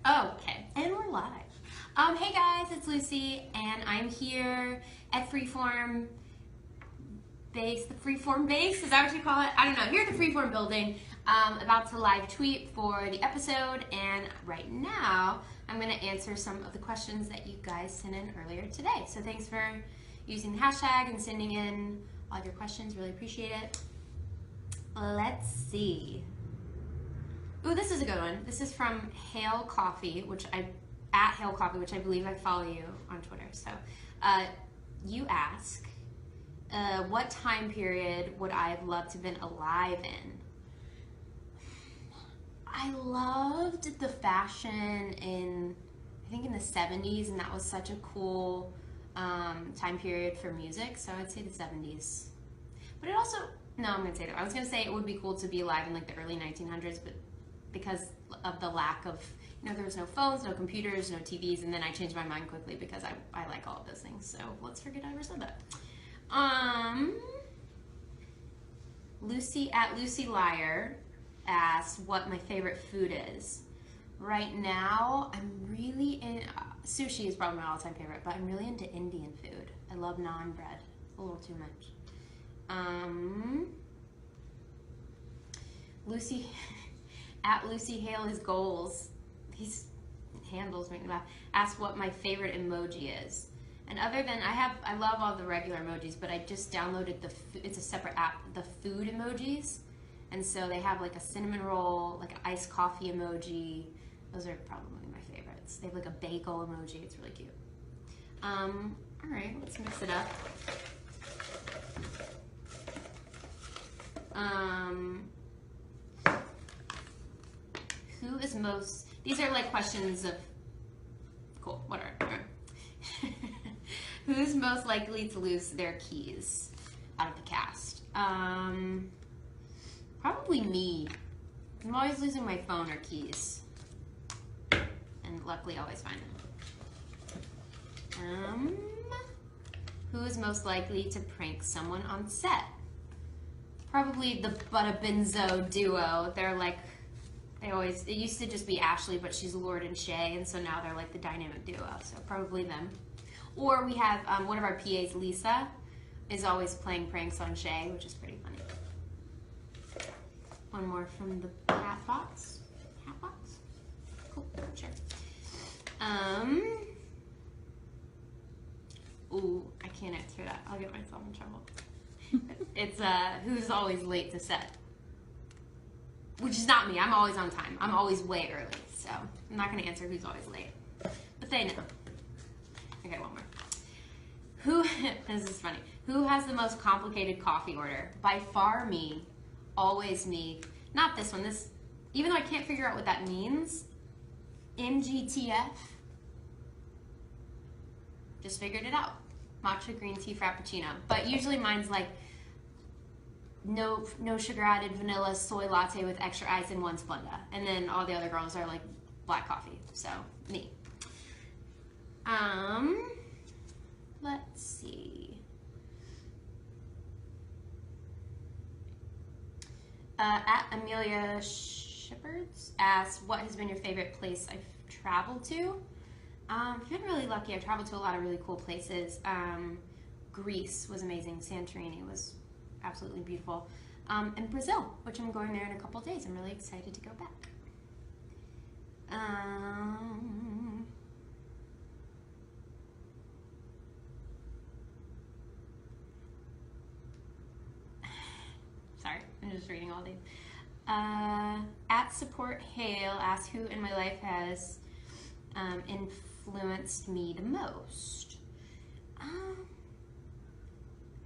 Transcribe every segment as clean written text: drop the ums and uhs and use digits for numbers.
Okay, and we're live. Hey guys, it's Lucy, and I'm here at Freeform Base. The Freeform Base, is that what you call it? I don't know. Here at the Freeform building, about to live tweet for the episode, and right now I'm going to answer some of the questions that you guys sent in earlier today. So thanks for using the hashtag and sending in all of your questions. Really appreciate it. Let's see. Ooh, this is a good one. This is from Hale Coffee, at Hale Coffee, which I believe I follow you on Twitter. So, you ask, what time period would I have loved to have been alive in? I loved the fashion in the 70s, and that was such a cool time period for music. So I'd say the 70s. But it also, no, I'm gonna say that. I was gonna say it would be cool to be alive in like the early 1900s, but because of the lack of, there was no phones, no computers, no TVs, and then I changed my mind quickly because I like all of those things. So let's forget I ever said that. Lucy at Lucy Liar asks what my favorite food is. Right now, I'm really in, sushi is probably my all-time favorite, but I'm really into Indian food. I love naan bread. It's a little too much. Lucy at Lucy Hale, his goals, his handles make me laugh, ask what my favorite emoji is. And other than, I love all the regular emojis, but I just downloaded it's a separate app, the food emojis. And so they have like a cinnamon roll, like an iced coffee emoji. Those are probably my favorites. They have like a bagel emoji. It's really cute. All right, let's mix it up. Who is most, these are like questions of, cool, whatever. Who's most likely to lose their keys out of the cast? Probably me. I'm always losing my phone or keys. And luckily always find them. Who is most likely to prank someone on set? Probably the Butta Benzo duo. They're like, it used to just be Ashley, but she's Lord and Shay, and so now they're like the dynamic duo, so probably them. Or we have one of our PAs, Lisa, is always playing pranks on Shay, which is pretty funny. One more from the hat box. Hat box? Cool, sure. Ooh, I can't answer that. I'll get myself in trouble. It's who's always late to set. Which is not me. I'm always on time. I'm always way early. So I'm not going to answer who's always late. But they know. Okay, one more. This is funny. Who has the most complicated coffee order? By far me. Always me. Not this one. Even though I can't figure out what that means. MGTF. Just figured it out. Matcha green tea frappuccino. But usually mine's like no sugar added vanilla soy latte with extra ice and 1 Splenda. And then all the other girls are like black coffee. So me. Let's see. At Amelia Shepherds asks, what has been your favorite place I've traveled to? I've been really lucky. I've traveled to a lot of really cool places. Greece was amazing. Santorini was absolutely beautiful. And Brazil, which I'm going there in a couple days. I'm really excited to go back. Sorry, I'm just reading all these. At Support Hale asks, who in my life has influenced me the most?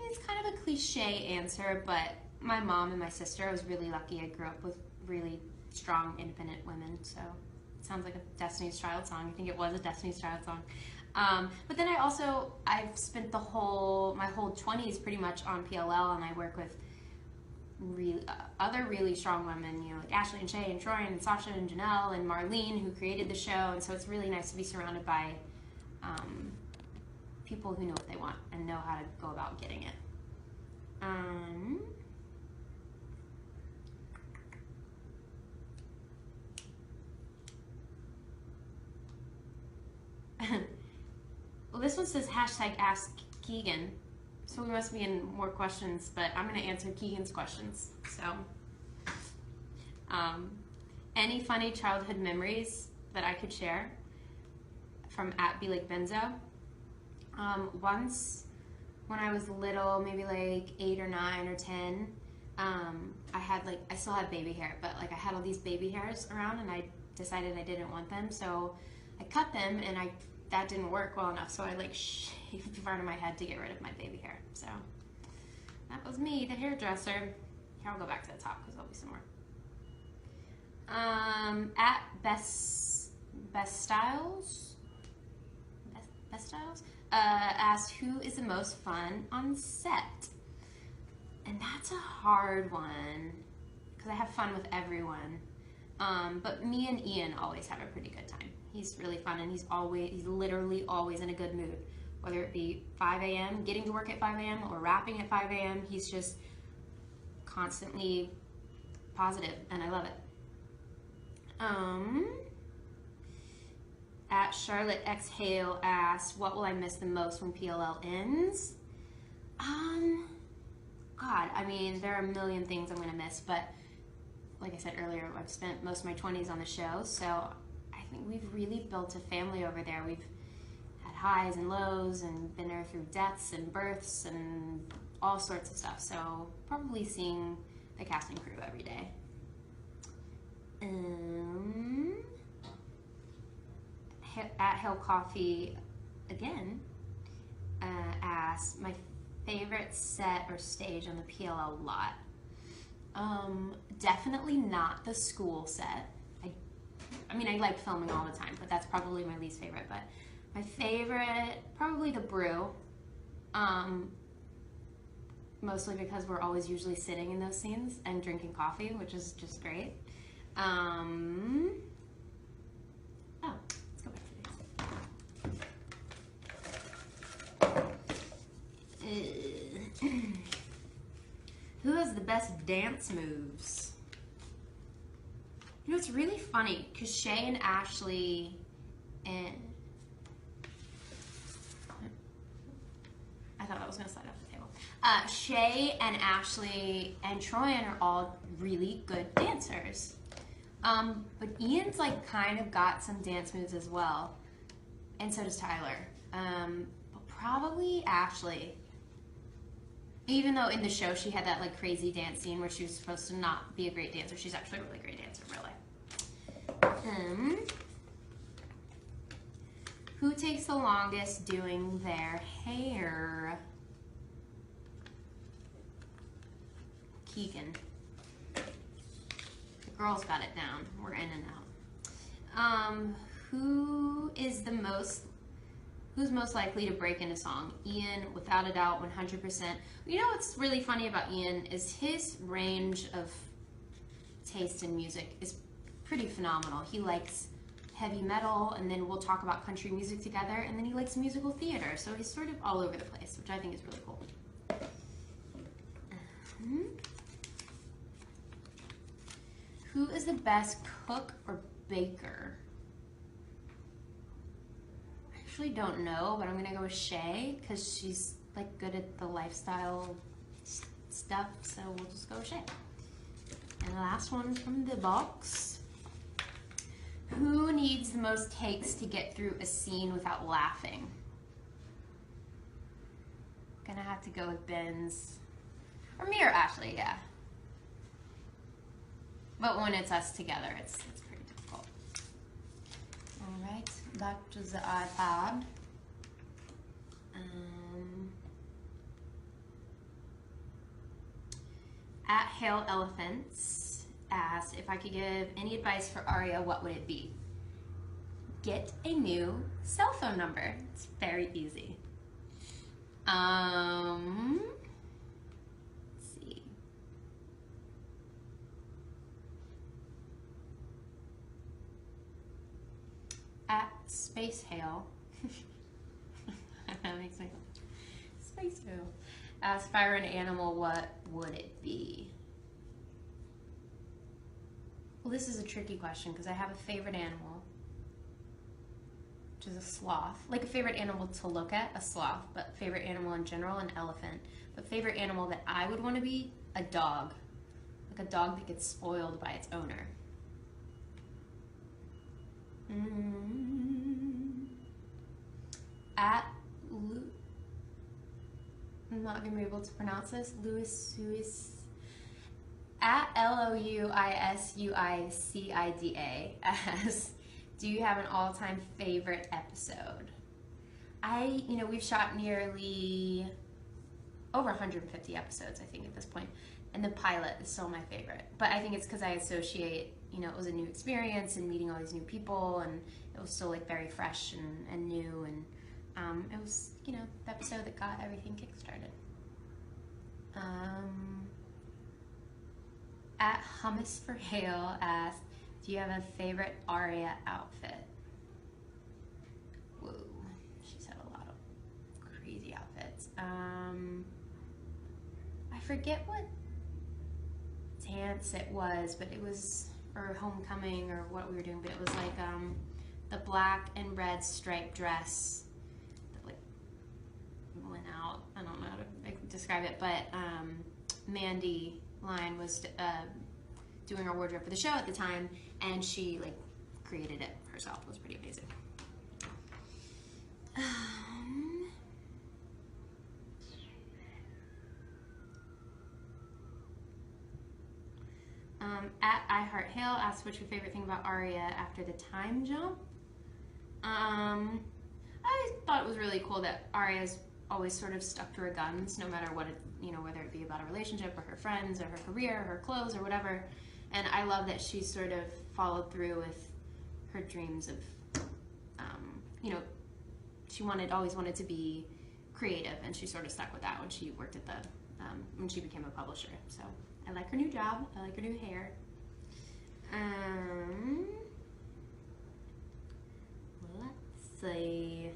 It's kind of a cliche answer, but my mom and my sister, I was really lucky. I grew up with really strong, independent women, so it sounds like a Destiny's Child song. I think it was a Destiny's Child song. But then I've spent my whole 20s pretty much on PLL, and I work with other really strong women, like Ashley and Shay and Troy and Sasha and Janelle and Marlene, who created the show, and so it's really nice to be surrounded by people who know what they want and know how to go about getting it. this one says hashtag ask Keegan. So we must be in more questions, but I'm gonna answer Keegan's questions. So, any funny childhood memories that I could share from @BeLakeBenzo? Once when I was little, maybe like 8 or 9 or 10, I still had baby hair, but like I had all these baby hairs around, and I decided I didn't want them, so I cut them, and that didn't work well enough, so I like shaved part of my head to get rid of my baby hair. So that was me, the hairdresser. Here, I'll go back to the top because there'll be some more. Best Styles asked who is the most fun on set, and that's a hard one because I have fun with everyone. But me and Ian always have a pretty good time. He's really fun, and he's literally always in a good mood. Whether it be 5 a.m., getting to work at 5 a.m., or wrapping at 5 a.m., he's just constantly positive, and I love it. Charlotte X Hale asked, what will I miss the most when PLL ends? God, I mean, there are a million things I'm gonna miss, but like I said earlier, I've spent most of my 20s on the show, so I think we've really built a family over there. We've had highs and lows and been there through deaths and births and all sorts of stuff, so probably seeing the casting crew every day. Hale Coffee again asked my favorite set or stage on the PLL lot. Definitely not the school set. I mean, I like filming all the time, but that's probably my least favorite. But my favorite, probably the brew. Mostly because we're always usually sitting in those scenes and drinking coffee, which is just great. Oh, let's go back to these. Who has the best dance moves? You know, it's really funny because Shay and Ashley and I thought that was going to slide off the table. Shay and Ashley and Troyan are all really good dancers. But Ian's like kind of got some dance moves as well. And so does Tyler. But probably Ashley. Even though in the show she had that like crazy dance scene where she was supposed to not be a great dancer, she's actually a really great dancer in real life. Who takes the longest doing their hair? Keegan. The girls got it down. We're in and out. Who's most likely to break into song? Ian, without a doubt, 100%. You know what's really funny about Ian is his range of taste in music is pretty phenomenal. He likes heavy metal, and then we'll talk about country music together, and then he likes musical theater, so he's sort of all over the place, which I think is really cool. Who is the best cook or baker? I actually don't know, but I'm gonna go with Shay because she's like good at the lifestyle stuff, so we'll just go with Shay. And the last one from the box. Who needs the most takes to get through a scene without laughing? Gonna have to go with Ben's. Or me or Ashley, yeah. But when it's us together, it's pretty difficult. All right, back to the iPad. Hale Elephants asked if I could give any advice for Aria, what would it be? Get a new cell phone number. It's very easy. Let's see. Space Hale. That makes me laugh. Space Hale. If I were an animal, what would it be? Well, this is a tricky question because I have a favorite animal, which is a sloth. Like a favorite animal to look at, a sloth, but favorite animal in general, an elephant. But favorite animal that I would want to be, a dog. Like a dog that gets spoiled by its owner. At I'm not gonna be able to pronounce this. Louis at LOUISUICIDA asks, do you have an all-time favorite episode? We've shot nearly over 150 episodes, I think, at this point, and the pilot is still my favorite. But I think it's because I associate, it was a new experience and meeting all these new people, and it was still like very fresh and new, and it was, the episode that got everything kickstarted. At Hummus for Hale asks, do you have a favorite Aria outfit? Whoa, she's had a lot of crazy outfits. I forget what dance it was, but it was for homecoming or what we were doing, but it was like the black and red striped dress that like went out. I don't know how to describe it, but Mandy Line was doing our wardrobe for the show at the time, and she like created it herself. It was pretty amazing. At I Heart Hale asks, what's your favorite thing about Aria after the time jump? I thought it was really cool that Aria's always sort of stuck to her guns, no matter what it, whether it be about a relationship or her friends or her career or her clothes or whatever. And I love that she sort of followed through with her dreams of, she always wanted to be creative, and she sort of stuck with that when she worked at when she became a publisher. So I like her new job. I like her new hair. Let's see.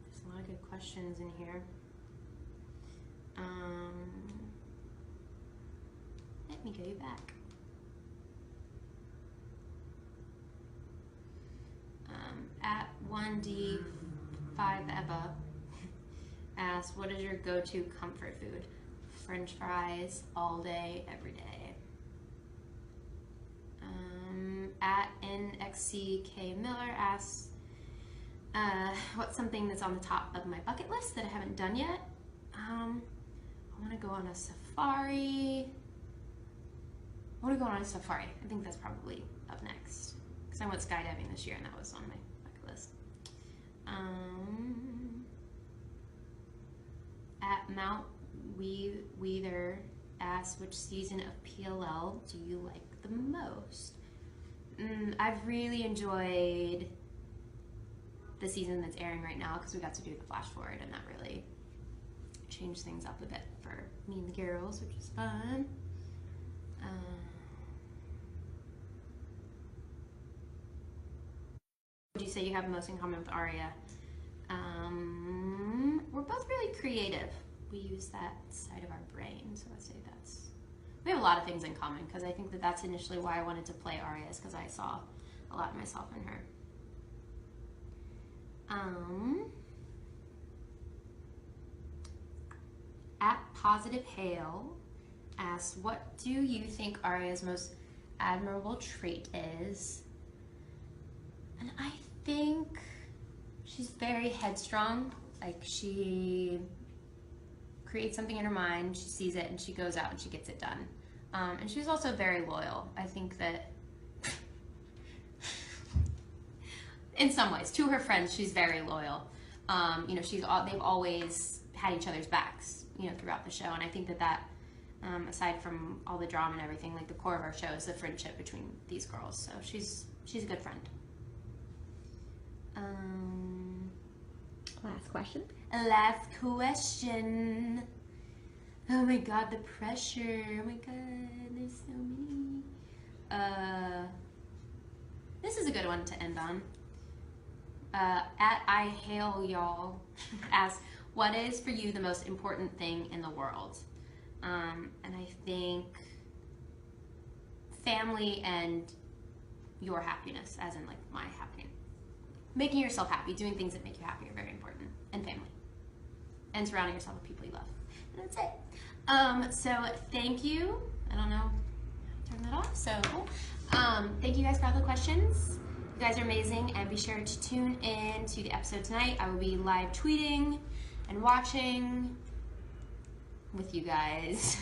There's a lot of good questions in here. Let me go back. At 1D5Eva asks, what is your go-to comfort food? French fries all day, every day. At NXCK Miller asks, what's something that's on the top of my bucket list that I haven't done yet? I want to go on a safari. I think that's probably up next, because I went skydiving this year and that was on my bucket list. At Mount Weather asks, which season of PLL do you like the most? I've really enjoyed the season that's airing right now, because we got to do the flash forward, and that really changed things up a bit for me and the girls, which was fun. Would you say you have most in common with Aria? We're both really creative. We use that side of our brain, so I'd say we have a lot of things in common, because I think that's initially why I wanted to play Aria, is because I saw a lot of myself in her. At Positive Hale asks, what do you think Aria's most admirable trait is? And I think she's very headstrong. Like, she creates something in her mind, she sees it, and she goes out and she gets it done. And she's also very loyal. I think that in some ways, to her friends, she's very loyal. They've always had each other's backs, throughout the show. And I think that aside from all the drama and everything, like the core of our show is the friendship between these girls. So she's a good friend. Last question. Last question. Oh my God, the pressure. Oh my God, there's so many. This is a good one to end on. At I Hale Y'all asks, what is for you the most important thing in the world? And I think family and your happiness, as in like my happiness. Making yourself happy, doing things that make you happy are very important, and family, and surrounding yourself with people you love. And that's it. So thank you. I don't know, turn that off. So thank you guys for all the questions. You guys are amazing, and be sure to tune in to the episode tonight. I will be live tweeting and watching with you guys.